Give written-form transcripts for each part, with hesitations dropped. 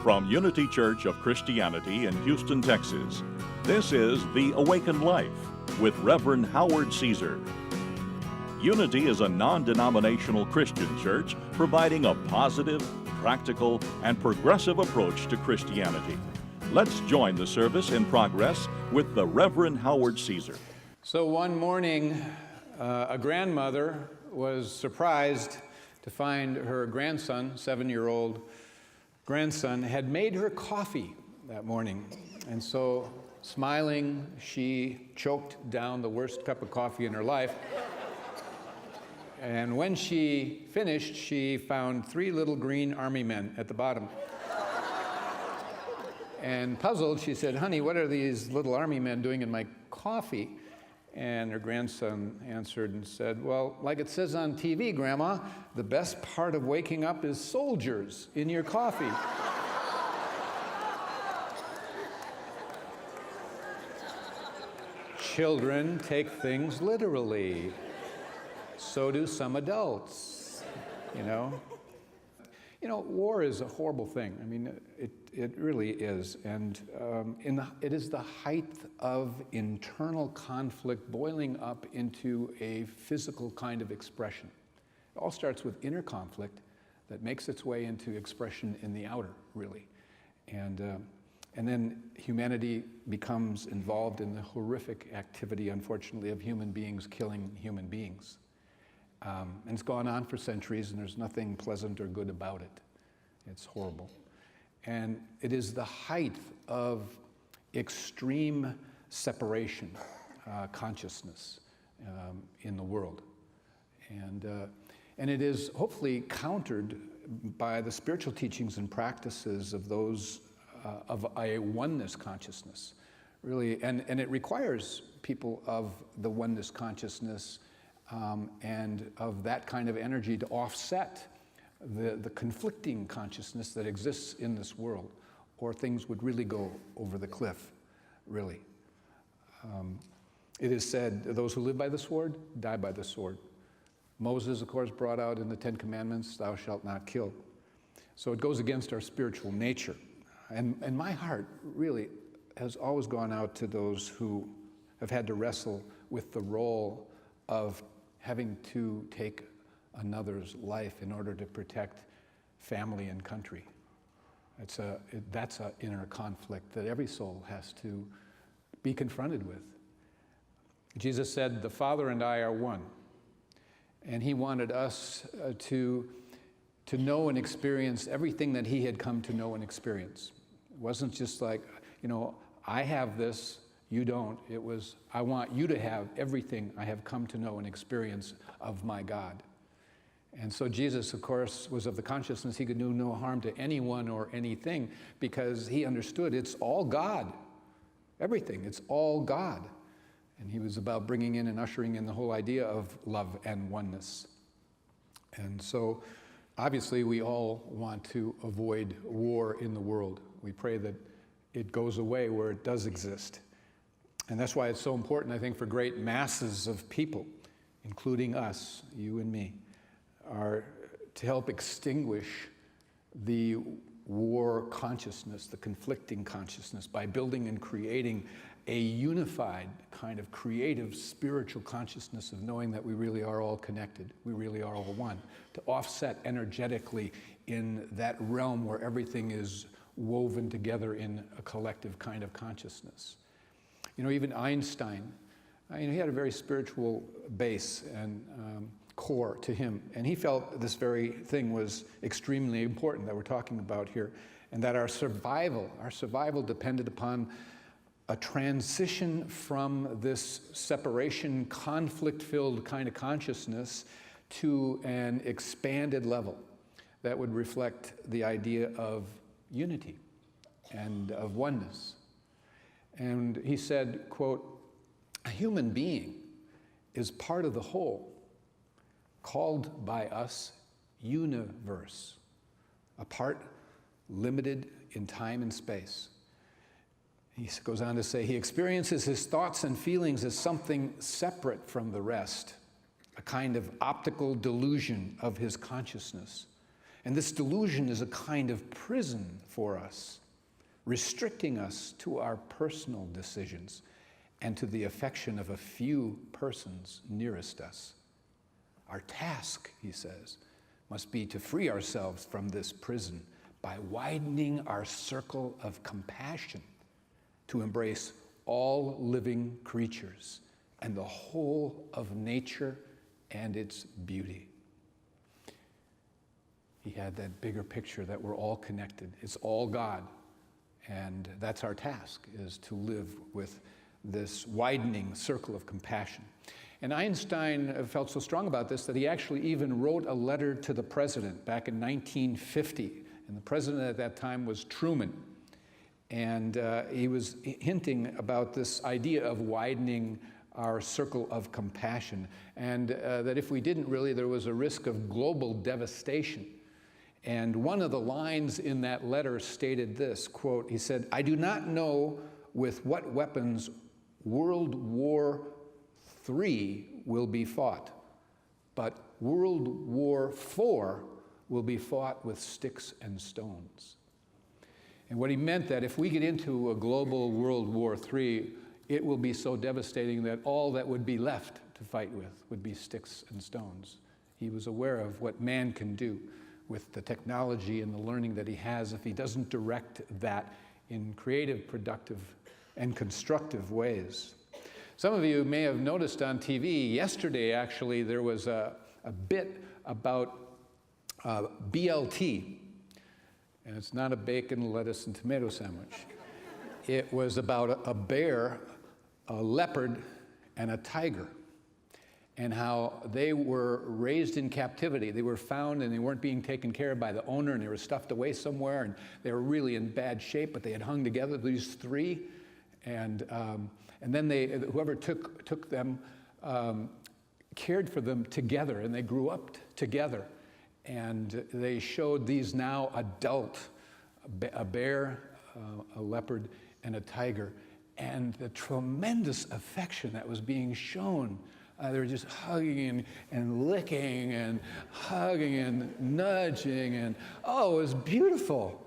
From Unity Church of Christianity in Houston, Texas, this is The Awakened Life with Reverend Howard Caesar. Unity is a non-denominational Christian church providing a positive, practical, and progressive approach to Christianity. Let's join the service in progress with the Reverend Howard Caesar. So one morning, a grandmother was surprised to find her grandson, 7-year-old grandson, had made her coffee that morning. And so, smiling, she choked down the worst cup of coffee in her life. And when she finished, she found 3 little green army men at the bottom. And puzzled, she said, "Honey, what are these little army men doing in my coffee?" And her grandson answered and said, "Well, like it says on TV, Grandma, the best part of waking up is soldiers in your coffee." Children take things literally. So do some adults, you know. You know, war is a horrible thing. I mean, it really is. And it is the height of internal conflict boiling up into a physical kind of expression. It all starts with inner conflict that makes its way into expression in the outer, really. And then humanity becomes involved in the horrific activity, unfortunately, of human beings killing human beings. And it's gone on for centuries, and there's nothing pleasant or good about it. It's horrible. And it is the height of extreme separation, consciousness in the world. And it is hopefully countered by the spiritual teachings and practices of those of a oneness consciousness, really. And it requires people of the oneness consciousness and of that kind of energy to offset the conflicting consciousness that exists in this world, or things would really go over the cliff, really. It is said, those who live by the sword, die by the sword. Moses, of course, brought out in the 10 Commandments, "Thou shalt not kill." So it goes against our spiritual nature. And my heart really has always gone out to those who have had to wrestle with the role of having to take another's life in order to protect family and country. That's an inner conflict that every soul has to be confronted with. Jesus said, "The Father and I are one." And he wanted us to know and experience everything that he had come to know and experience. It wasn't just like, you know, I have this, you don't. It was, I want you to have everything I have come to know and experience of my God. And so Jesus, of course, was of the consciousness he could do no harm to anyone or anything, because he understood it's all God. Everything, it's all God. And he was about bringing in and ushering in the whole idea of love and oneness. And so, obviously, we all want to avoid war in the world. We pray that it goes away where it does exist. And that's why it's so important, I think, for great masses of people, including us, you and me, are to help extinguish the war consciousness, the conflicting consciousness, by building and creating a unified kind of creative spiritual consciousness of knowing that we really are all connected, we really are all one, to offset energetically in that realm where everything is woven together in a collective kind of consciousness. You know, even Einstein, he had a very spiritual base and core to him, and he felt this very thing was extremely important that we're talking about here, and that our survival depended upon a transition from this separation, conflict-filled kind of consciousness to an expanded level that would reflect the idea of unity and of oneness. And he said, quote, "A human being is part of the whole, called by us universe, a part limited in time and space." He goes on to say, he experiences his thoughts and feelings as something separate from the rest, a kind of optical delusion of his consciousness. And this delusion is a kind of prison for us, restricting us to our personal decisions and to the affection of a few persons nearest us. Our task, he says, must be to free ourselves from this prison by widening our circle of compassion to embrace all living creatures and the whole of nature and its beauty. He had that bigger picture that we're all connected. It's all God. And that's our task, is to live with this widening circle of compassion. And Einstein felt so strong about this that he actually even wrote a letter to the president back in 1950. And the president at that time was Truman. And he was hinting about this idea of widening our circle of compassion. And that if we didn't really, there was a risk of global devastation. And one of the lines in that letter stated this, quote, he said, "I do not know with what weapons World War III will be fought, but World War IV will be fought with sticks and stones." And what he meant that if we get into a global World War III, it will be so devastating that all that would be left to fight with would be sticks and stones. He was aware of what man can do with the technology and the learning that he has if he doesn't direct that in creative, productive, and constructive ways. Some of you may have noticed on TV, yesterday actually, there was a bit about BLT. And it's not a bacon, lettuce, and tomato sandwich. It was about a bear, a leopard, and a tiger, and how they were raised in captivity. They were found and they weren't being taken care of by the owner, and they were stuffed away somewhere, and they were really in bad shape, but they had hung together, these three. And then whoever took them cared for them together, and they grew up together. And they showed these now adult, a bear, a leopard, and a tiger, and the tremendous affection that was being shown. They were just hugging and licking and hugging and nudging, and oh, it was beautiful.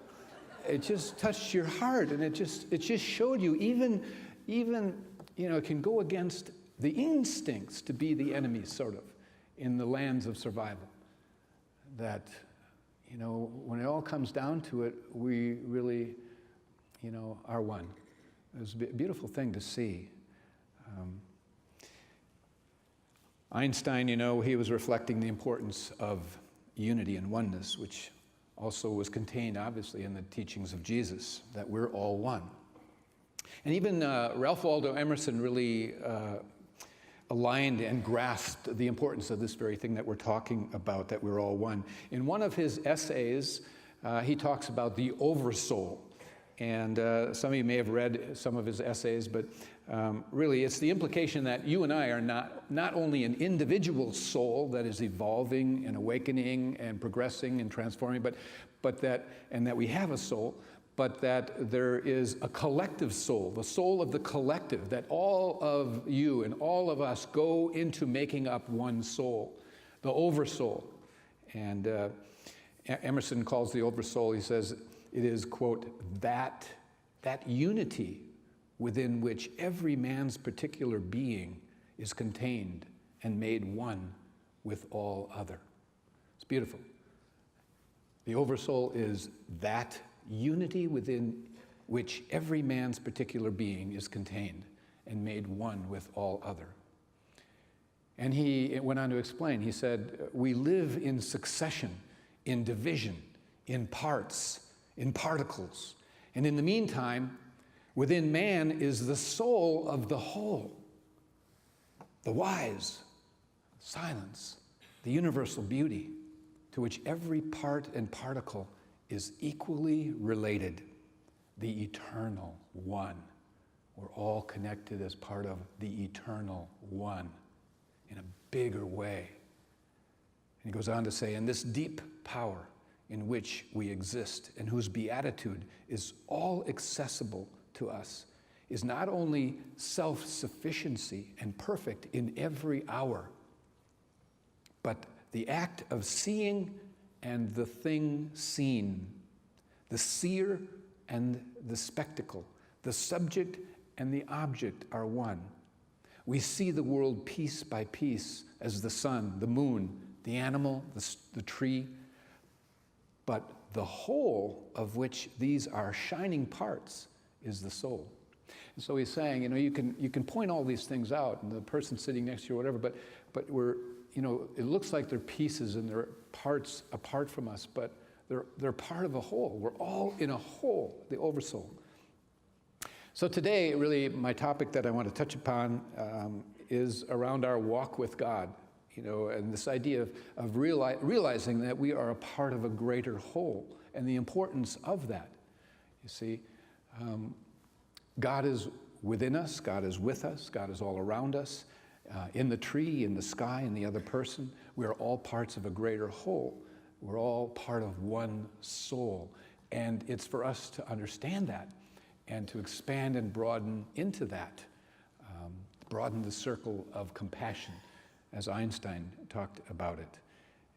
It just touched your heart, and it just showed you even it can go against the instincts to be the enemy, sort of, in the lands of survival. That, when it all comes down to it, we really, are one. It was a beautiful thing to see. Einstein, he was reflecting the importance of unity and oneness, which also was contained, obviously, in the teachings of Jesus, that we're all one. And even Ralph Waldo Emerson really aligned and grasped the importance of this very thing that we're talking about, that we're all one. In one of his essays, he talks about the oversoul. And some of you may have read some of his essays, but really it's the implication that you and I are not only an individual soul that is evolving and awakening and progressing and transforming, but that we have a soul, but that there is a collective soul, the soul of the collective, that all of you and all of us go into making up one soul, the oversoul. And Emerson calls the oversoul, he says, it is, quote, that unity within which every man's particular being is contained and made one with all other. It's beautiful. The oversoul is that unity within which every man's particular being is contained and made one with all other. And he went on to explain, he said, we live in succession, in division, in parts, in particles. And in the meantime, within man is the soul of the whole, the wise, silence, the universal beauty, to which every part and particle is equally related, the eternal one. We're all connected as part of the eternal one in a bigger way. And he goes on to say, in this deep power in which we exist and whose beatitude is all accessible to us, is not only self-sufficiency and perfect in every hour, but the act of seeing and the thing seen, the seer and the spectacle, the subject and the object are one. We see the world piece by piece as the sun, the moon, the animal, the tree, but the whole of which these are shining parts is the soul. And so he's saying, you can point all these things out, and the person sitting next to you or whatever, but we're, it looks like they're pieces and they're parts apart from us, but they're part of a whole. We're all in a whole, the oversoul. So today, really, my topic that I want to touch upon is around our walk with God, and this idea of realizing that we are a part of a greater whole and the importance of that. You see, God is within us, God is with us, God is all around us, in the tree, in the sky, in the other person. We are all parts of a greater whole. We're all part of one soul. And it's for us to understand that and to expand and broaden into that, broaden the circle of compassion, as Einstein talked about it.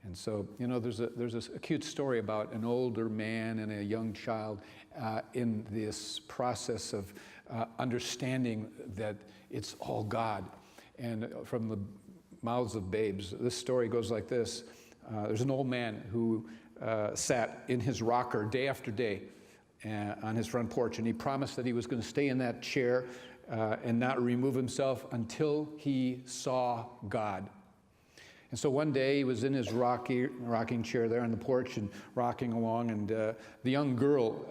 And so, there's a cute story about an older man and a young child in this process of understanding that it's all God. And from the mouths of babes, this story goes like this. There's an old man who sat in his rocker day after day on his front porch, and he promised that he was going to stay in that chair and not remove himself until he saw God. And so one day he was in his rocking chair there on the porch and rocking along, and the young girl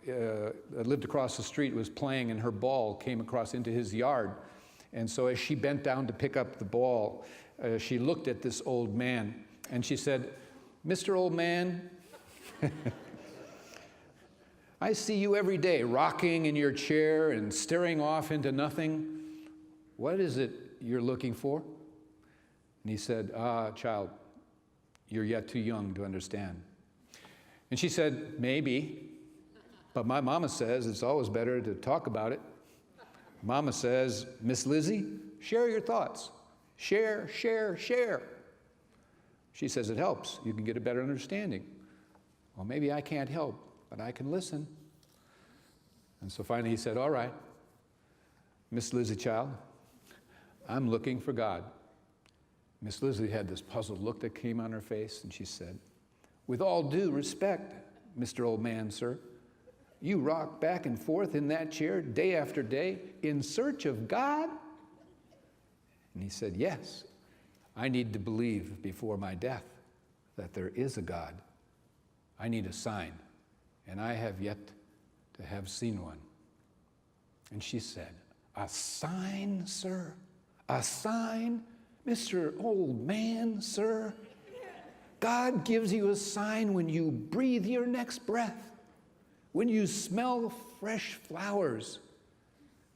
that lived across the street was playing, and her ball came across into his yard. And so as she bent down to pick up the ball, she looked at this old man, and she said, "Mr. Old Man, I see you every day rocking in your chair and staring off into nothing. What is it you're looking for?" And he said, "Child, you're yet too young to understand." And she said, "Maybe, but my mama says it's always better to talk about it. Mama says, Miss Lizzie, share your thoughts. Share, share, share." She says, "It helps. You can get a better understanding." "Well, maybe I can't help, but I can listen." And so finally he said, "All right, Miss Lizzie, child, I'm looking for God." Miss Lizzie had this puzzled look that came on her face, and she said, "With all due respect, Mr. Old Man, sir, you rock back and forth in that chair day after day in search of God?" And he said, "Yes, I need to believe before my death that there is a God. I need a sign, and I have yet to have seen one." And she said, "A sign, sir? A sign, Mr. Old Man, sir? God gives you a sign when you breathe your next breath, when you smell fresh flowers,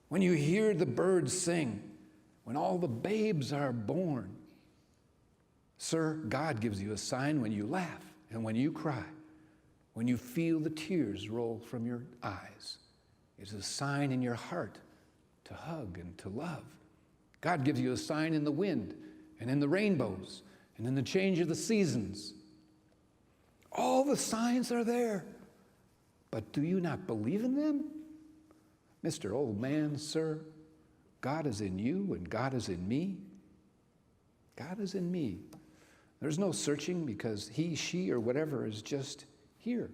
when you hear the birds sing, when all the babes are born. Sir, God gives you a sign when you laugh and when you cry, when you feel the tears roll from your eyes. It's a sign in your heart to hug and to love. God gives you a sign in the wind and in the rainbows and in the change of the seasons. All the signs are there. But do you not believe in them? Mr. Old Man, sir, God is in you and God is in me. God is in me. There's no searching because he, she, or whatever is just here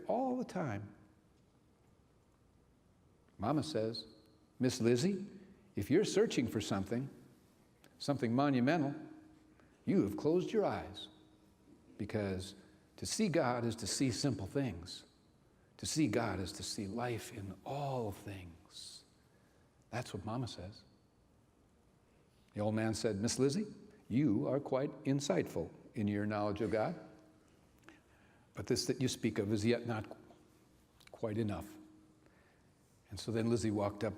all the time." Mama says, "Miss Lizzie, if you're searching for something monumental, you have closed your eyes, because to see God is to see simple things. To see God is to see life in all things." That's what Mama says. The old man said, "Miss Lizzie, you are quite insightful in your knowledge of God, but this that you speak of is yet not quite enough." And so then Lizzie walked up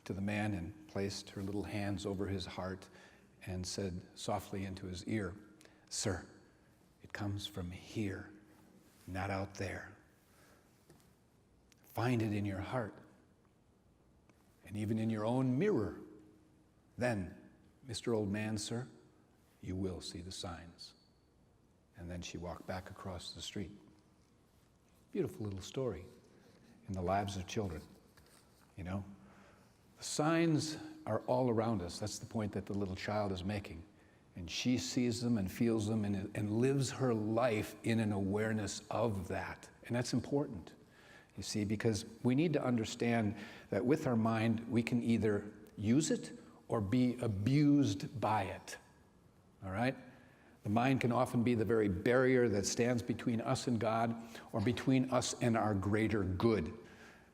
to the man and placed her little hands over his heart and said softly into his ear, "Sir, it comes from here, not out there. Find it in your heart and even in your own mirror. Then, Mr. Old Man, sir, you will see the signs." And then she walked back across the street. Beautiful little story in the lives of children, you know? The signs are all around us. That's the point that the little child is making. And she sees them and feels them and lives her life in an awareness of that. And that's important, you see, because we need to understand that with our mind, we can either use it or be abused by it, all right? The mind can often be the very barrier that stands between us and God or between us and our greater good.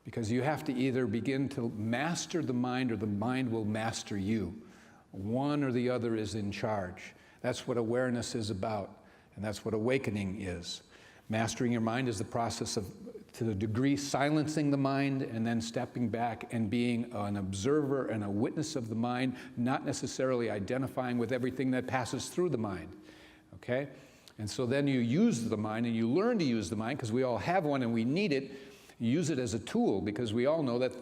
Because you have to either begin to master the mind or the mind will master you. One or the other is in charge. That's what awareness is about, and that's what awakening is. Mastering your mind is the process of, to a degree, silencing the mind and then stepping back and being an observer and a witness of the mind, not necessarily identifying with everything that passes through the mind, okay? And so then you use the mind and you learn to use the mind, because we all have one and we need it. You use it as a tool, because we all know that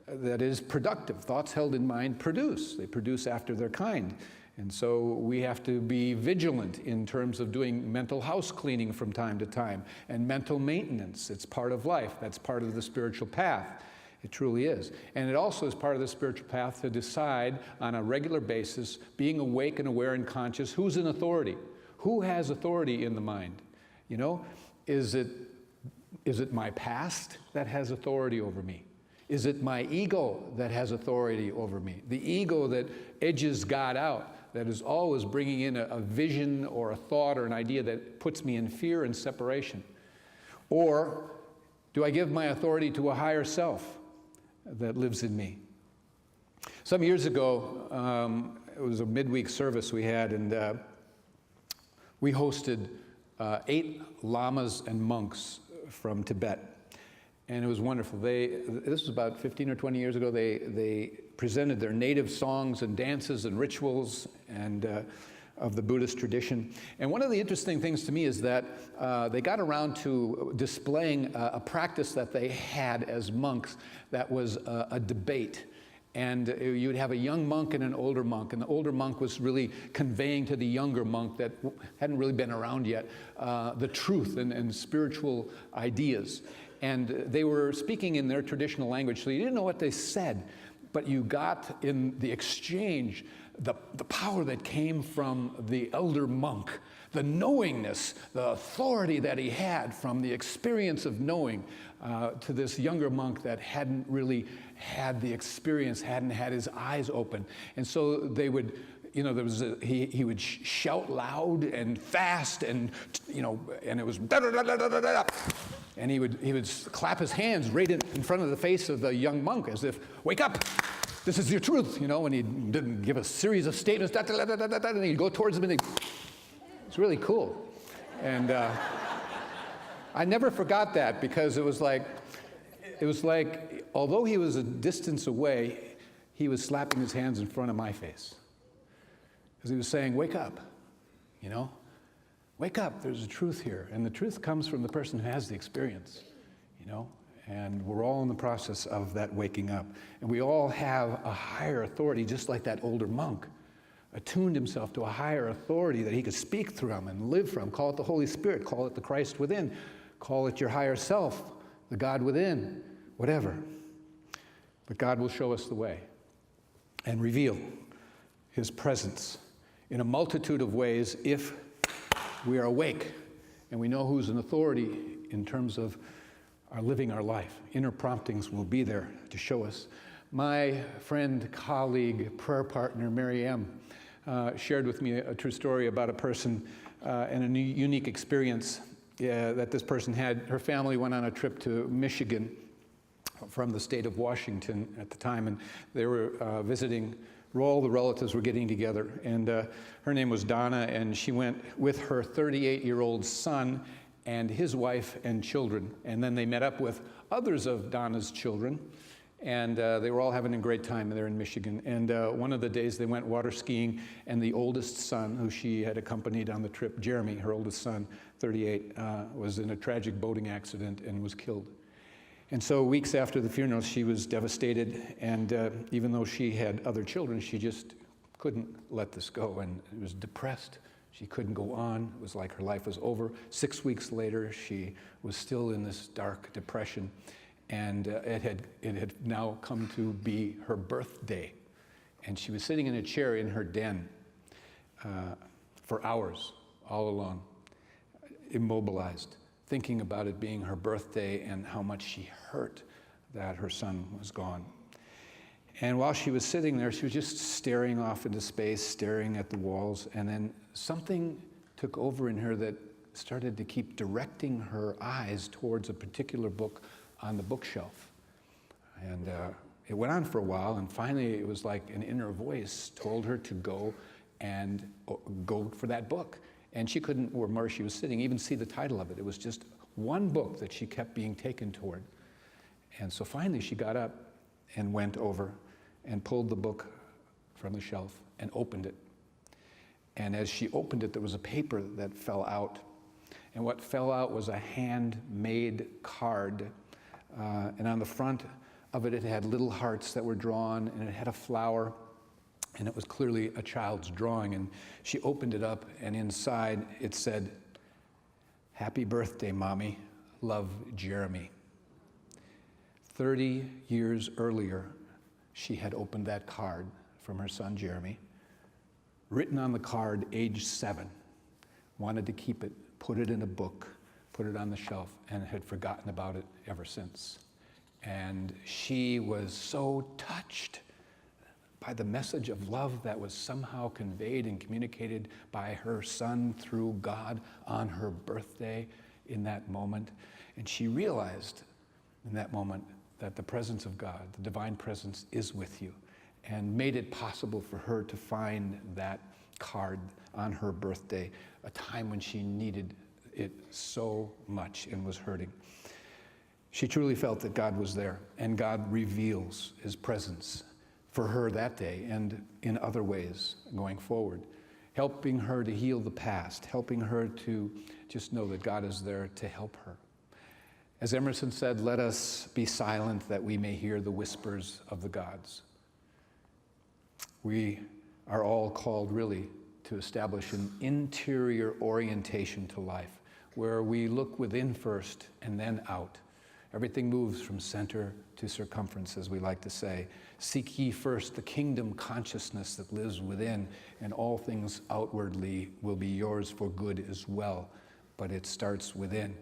that is productive. Thoughts held in mind produce. They produce after their kind. And so we have to be vigilant in terms of doing mental house cleaning from time to time and mental maintenance. It's part of life. That's part of the spiritual path. It truly is. And it also is part of the spiritual path to decide on a regular basis, being awake and aware and conscious, who's in authority? Who has authority in the mind? You know, is it my past that has authority over me? Is it my ego that has authority over me? The ego that edges God out, that is always bringing in a vision or a thought or an idea that puts me in fear and separation? Or do I give my authority to a higher self that lives in me? Some years ago, it was a midweek service we had, and we hosted 8 lamas and monks from Tibet. And it was wonderful. This was about 15 or 20 years ago. They presented their native songs and dances and rituals and of the Buddhist tradition. And one of the interesting things to me is that they got around to displaying a practice that they had as monks that was a debate. And you'd have a young monk and an older monk, and the older monk was really conveying to the younger monk that hadn't really been around yet the truth and spiritual ideas. And they were speaking in their traditional language, so you didn't know what they said, but you got in the exchange the power that came from the elder monk, the knowingness, the authority that he had from the experience of knowing to this younger monk that hadn't really had the experience, hadn't had his eyes open. And so they would, you know, he would shout loud and fast, and you know, and it was da da da da da da da. And he would clap his hands right in front of the face of the young monk, as if, wake up, this is your truth, you know. And he didn't give a series of statements, da, da, da, da, da, da, and he'd go towards him, and it's really cool. And I never forgot that, because it was like, although he was a distance away, he was slapping his hands in front of my face. Because he was saying, wake up, you know? Wake up, there's a truth here. And the truth comes from the person who has the experience, you know? And we're all in the process of that waking up. And we all have a higher authority, just like that older monk attuned himself to a higher authority that he could speak from and live from. Call it the Holy Spirit, call it the Christ within, call it your higher self, the God within, whatever. But God will show us the way and reveal His presence in a multitude of ways if we are awake and we know who's in authority in terms of our living our life. Inner promptings will be there to show us. My friend, colleague, prayer partner, Mary M., shared with me a true story about a person and a unique experience that this person had. Her family went on a trip to Michigan from the state of Washington at the time, and they were visiting. All the relatives were getting together, and her name was Donna, and she went with her 38-year-old son and his wife and children. And then they met up with others of Donna's children, and they were all having a great time there in Michigan. And one of the days they went water skiing, and the oldest son, who she had accompanied on the trip, Jeremy, her oldest son, 38, was in a tragic boating accident and was killed. And so weeks after the funeral, she was devastated, and even though she had other children, she just couldn't let this go, and was depressed She couldn't go on. It was like her life was over. 6 weeks later, she was still in this dark depression, and it had now come to be her birthday. And she was sitting in a chair in her den for hours, all alone, immobilized, thinking about it being her birthday and how much she hurt that her son was gone. And while she was sitting there, she was just staring off into space, staring at the walls, and then something took over in her that started to keep directing her eyes towards a particular book on the bookshelf. And it went on for a while, and finally it was like an inner voice told her to go and go for that book. And she couldn't, where she was sitting, even see the title of it. It was just one book that she kept being taken toward. And so finally she got up and went over and pulled the book from the shelf and opened it. And as she opened it, there was a paper that fell out. And what fell out was a handmade card. And on the front of it, it had little hearts that were drawn, and it had a flower, and it was clearly a child's drawing. And she opened it up, and inside it said, "Happy birthday, Mommy. Love, Jeremy." 30 years earlier, she had opened that card from her son, Jeremy. Written on the card, age 7, wanted to keep it, put it in a book, put it on the shelf, and had forgotten about it ever since. And she was so touched by the message of love that was somehow conveyed and communicated by her son through God on her birthday in that moment. And she realized in that moment that the presence of God, the divine presence, is with you, and made it possible for her to find that card on her birthday, a time when she needed it so much and was hurting. She truly felt that God was there, and God reveals his presence for her that day and in other ways going forward, helping her to heal the past, helping her to just know that God is there to help her. As Emerson said, "Let us be silent that we may hear the whispers of the gods." We are all called really to establish an interior orientation to life, where we look within first and then out. Everything moves from center to circumference, as we like to say. Seek ye first the kingdom consciousness that lives within, and all things outwardly will be yours for good as well. But it starts within.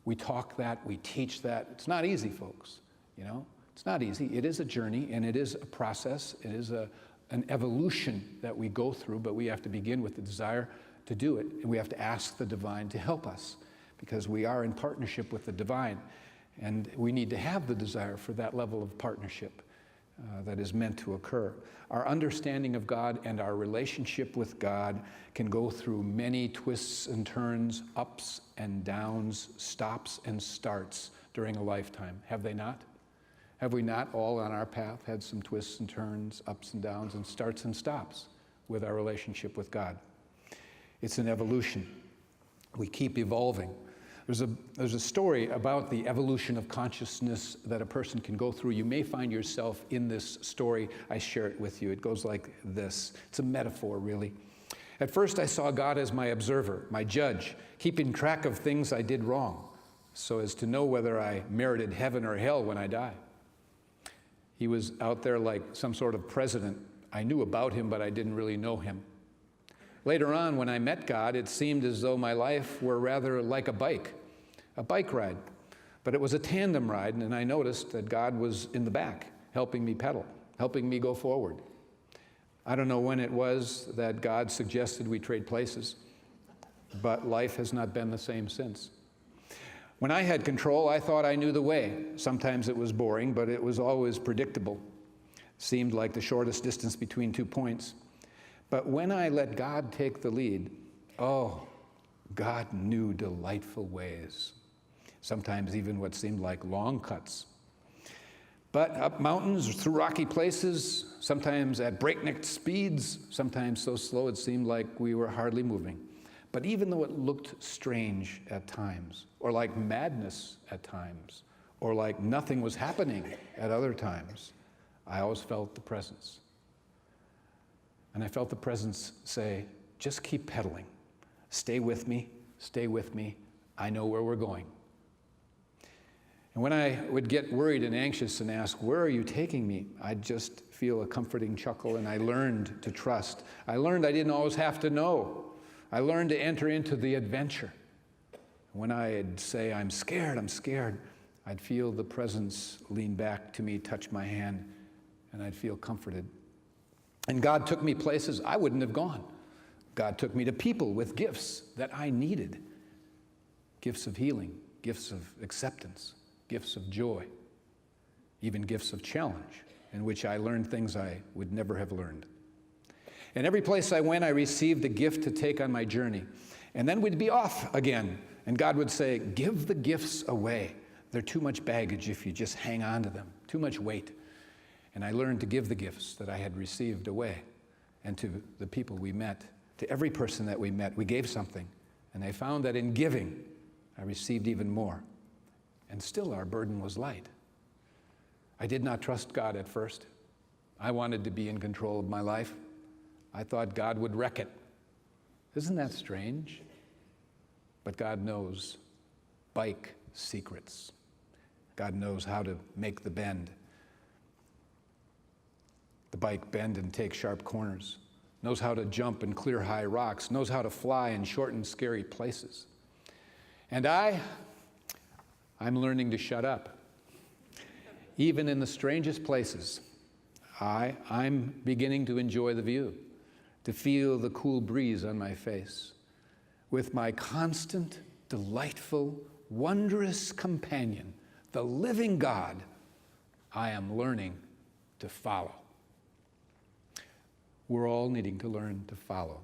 We talk that, we teach that. It's not easy, folks. You know, it's not easy. It is a journey, and it is a process. It is an evolution that we go through, but we have to begin with the desire to do it, and we have to ask the divine to help us, because we are in partnership with the divine, and we need to have the desire for that level of partnership that is meant to occur. Our understanding of God and our relationship with God can go through many twists and turns, ups and downs, stops and starts during a lifetime. Have they not? Have we not all on our path had some twists and turns, ups and downs, and starts and stops with our relationship with God? It's an evolution. We keep evolving. There's a story about the evolution of consciousness that a person can go through. You may find yourself in this story. I share it with you. It goes like this. It's a metaphor, really. At first, I saw God as my observer, my judge, keeping track of things I did wrong, so as to know whether I merited heaven or hell when I die. He was out there like some sort of president. I knew about him, but I didn't really know him. Later on, when I met God, it seemed as though my life were rather like a bike ride. But it was a tandem ride, and I noticed that God was in the back, helping me pedal, helping me go forward. I don't know when it was that God suggested we trade places, but life has not been the same since. When I had control, I thought I knew the way. Sometimes it was boring, but it was always predictable. Seemed like the shortest distance between 2 points. But when I let God take the lead, oh, God knew delightful ways. Sometimes even what seemed like long cuts. But up mountains, through rocky places, sometimes at breakneck speeds, sometimes so slow it seemed like we were hardly moving. But even though it looked strange at times, or like madness at times, or like nothing was happening at other times, I always felt the presence. And I felt the presence say, just keep pedaling. Stay with me, stay with me. I know where we're going. And when I would get worried and anxious and ask, where are you taking me? I'd just feel a comforting chuckle, and I learned to trust. I learned I didn't always have to know. I learned to enter into the adventure. When I'd say, I'm scared, I'd feel the presence lean back to me, touch my hand, and I'd feel comforted. And God took me places I wouldn't have gone. God took me to people with gifts that I needed. Gifts of healing, gifts of acceptance, gifts of joy, even gifts of challenge, in which I learned things I would never have learned. And every place I went, I received a gift to take on my journey. And then we'd be off again. And God would say, give the gifts away. They're too much baggage if you just hang on to them, too much weight. And I learned to give the gifts that I had received away. And to the people we met, to every person that we met, we gave something. And I found that in giving, I received even more. And still our burden was light. I did not trust God at first. I wanted to be in control of my life. I thought God would wreck it. Isn't that strange? But God knows bike secrets. God knows how to make the bend. The bike bend and take sharp corners. Knows how to jump and clear high rocks. Knows how to fly in short and scary places. And I'm learning to shut up. Even in the strangest places, I'm beginning to enjoy the view, to feel the cool breeze on my face. With my constant, delightful, wondrous companion, the living God, I am learning to follow. We're all needing to learn to follow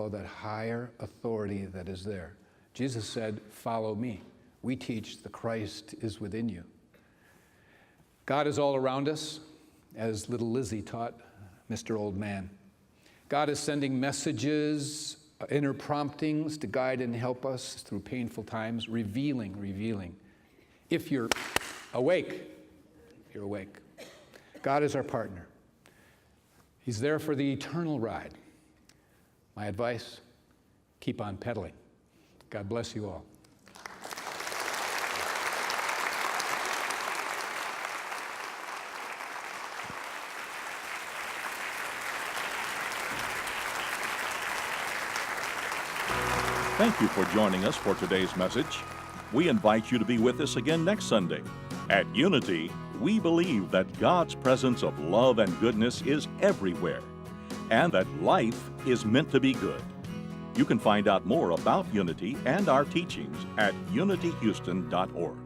that higher authority that is there. Jesus said, follow me. We teach the Christ is within you. God is all around us, as little Lizzie taught Mr. Old Man. God is sending messages, inner promptings to guide and help us through painful times, revealing. If you're awake, you're awake. God is our partner. He's there for the eternal ride. My advice, keep on pedaling. God bless you all. Thank you for joining us for today's message. We invite you to be with us again next Sunday. At Unity, we believe that God's presence of love and goodness is everywhere, and that life is meant to be good. You can find out more about Unity and our teachings at unityhouston.org.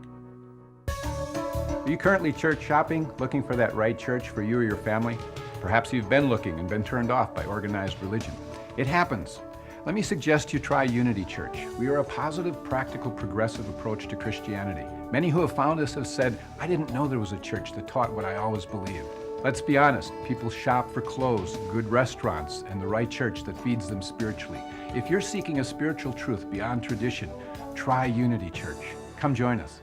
Are you currently church shopping, looking for that right church for you or your family? Perhaps you've been looking and been turned off by organized religion. It happens. Let me suggest you try Unity Church. We are a positive, practical, progressive approach to Christianity. Many who have found us have said, I didn't know there was a church that taught what I always believed. Let's be honest, people shop for clothes, good restaurants, and the right church that feeds them spiritually. If you're seeking a spiritual truth beyond tradition, try Unity Church. Come join us.